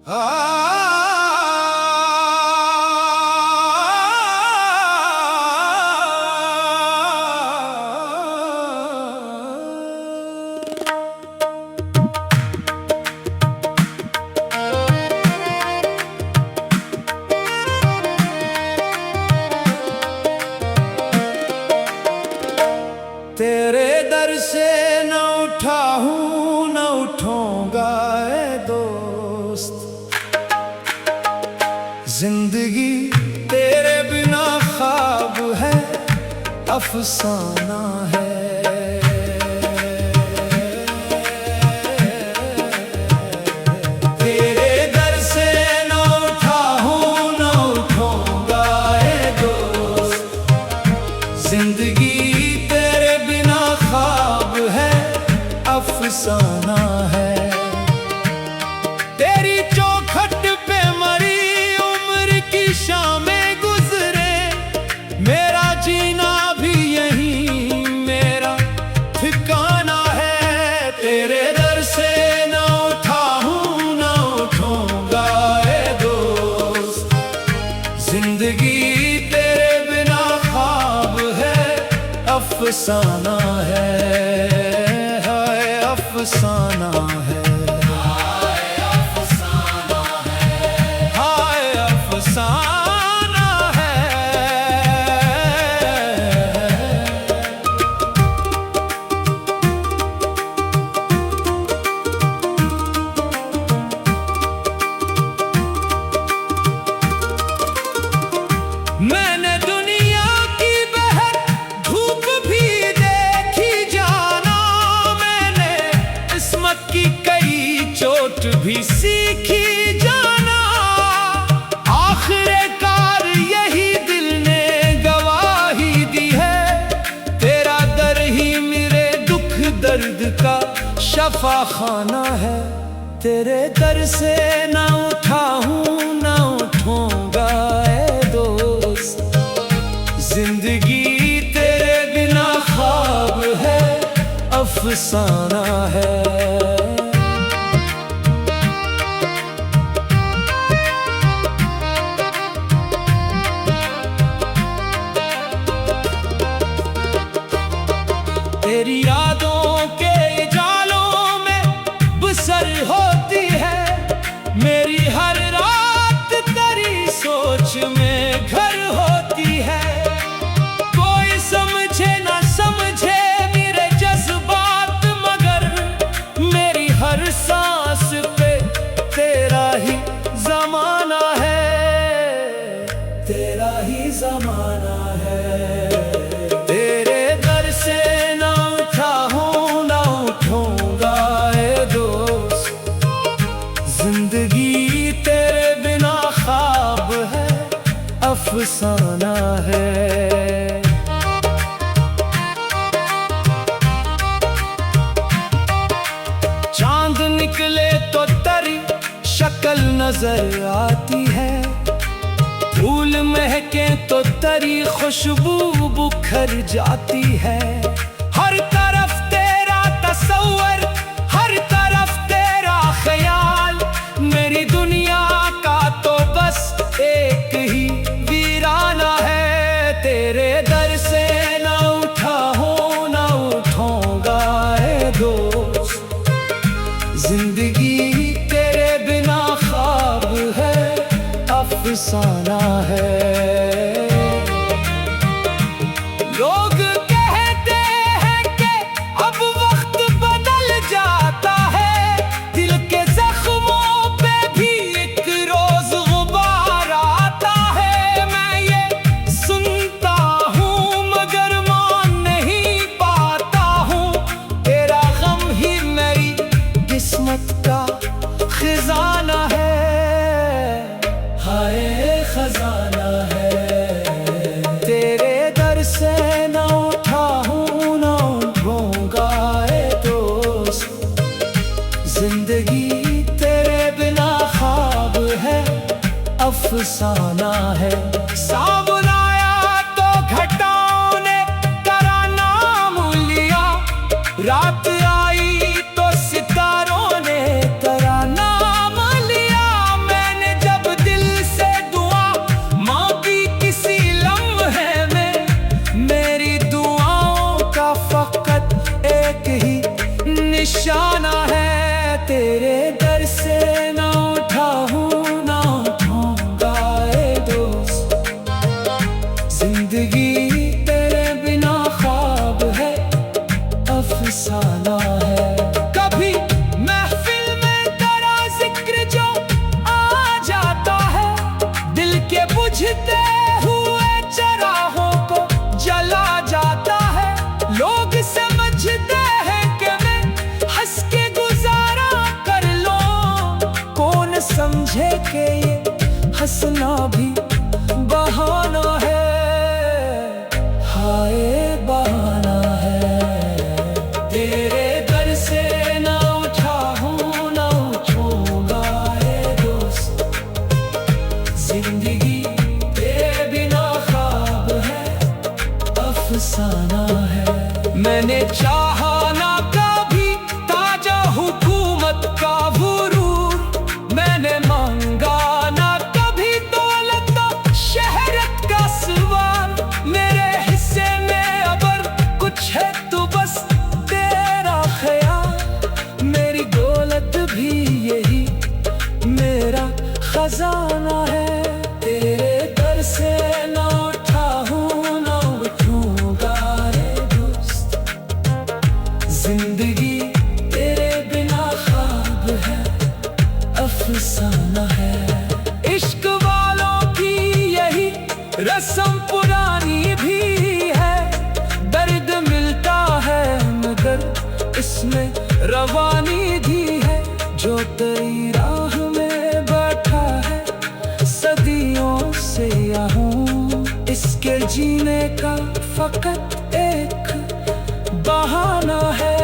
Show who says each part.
Speaker 1: तेरे दर से न उठा हूं न उठूंगा ऐ दोस्त, जिंदगी तेरे बिना ख्वाब है, अफसाना है। तेरे दर से न उठा हूं न उठूंगा ऐ दोस्त, जिंदगी अफसाना है। तेरी चौखट पे मरी उम्र की शामें गुजरे, मेरा जीना भी यही मेरा ठिकाना है। तेरे दर से न उठा हूं न उठूंगा ऐ दोस्त, जिंदगी तेरे बिना ख्वाब है, अफसाना है, अफसाना है, हाय अफसाना है, हाय अफसाना है। मैंने दुनिया की बहर धूप भी देखी जाना, मैंने किस्मत की कई चोट भी सीखी जाना। आखिरकार यही दिल ने गवाही दी है, तेरा दर ही मेरे दुख दर्द का शफा खाना है। तेरे दर से न उठा हूं न उठूंगा ऐ दोस्त, जिंदगी तेरे बिना ख्वाब है, अफसाना है। तेरी यादों के जालों में बसर होती है, मेरी हर रात तेरी सोच में घर होती है। कोई समझे ना समझे मेरे जज्बात, मगर मेरी हर सांस पे तेरा ही जमाना है, तेरा ही जमाना है। तेरे दर से न उठा हूं न उठूंगा ऐ दोस्त, जिंदगी तेरे बिना ख्वाब है, अफसाना है। चांद निकले तो तेरी शक्ल नजर आती है, फूल महके तो तेरी खुशबू बुखर जाती है। हर तरफ तेरा तस्वर, हर तरफ तेरा ख्याल, मेरी दुनिया का तो बस एक ही वीराना है। तेरे दर से न उठा हूं न उठूंगा ऐ दोस्त, जिंदगी तेरे बिना ख्वाब है, अफसाना है। लोग कहते हैं कि अब वक्त बदल जाता है, दिल के जख्मों पे भी एक रोज गुबार आता है। मैं ये सुनता हूँ मगर मान नहीं पाता हूँ, तेरा गम ही मेरी किस्मत का खजाना है, हाय खजाना है। तेरे दर से न उठा हूं न उठूंगा ऐ दोस्त, जिंदगी तेरे बिना ख्वाब है, अफसाना है। सावन आया तो घटाओं ने तेरा नाम लिया, रात आई तो सितारों ने तेरा नाम लिया। तेरे दर से ना उठा हूँ ना उठूंगा ए दोस्त। जिंदगी तेरे बिना ख्वाब है, अफसाना है। कभी महफिल में तेरा जिक्र जो आ जाता है, दिल के बुझते हुए चराहों को जला जाता है। लोग समझते हैं कि मैं हंस के गुजारा कर लूं, कौन समझे कि ये हंसना भी बहाना है। हाय बहाना है। तेरे दर से ना उठा हूँ ना उठूंगा ए दोस्त। जिंदगी तेरे बिना ख्वाब है, अफसाना है। मैंने चाहा ना कभी ताजा हुकूमत का गुरूर, मैंने मांगा ना कभी दौलत शहरत का सवार। मेरे हिस्से में अगर कुछ है तो बस तेरा ख्याल। मेरी दौलत भी यही मेरा खजाना है। तेरे दर से ना उठा हूँ ना उठूंगा रे दोस्त। जिंदगी तेरे बिना ख्वाब है, अफसाना है। इश्क वालों की यही रस्म पुरानी भी है। दर्द मिलता है मगर इसमें रवानी भी है। जो तेरी राह में बैठा है सदियों से यहाँ, इसके जीने का फकत एक बहाना है।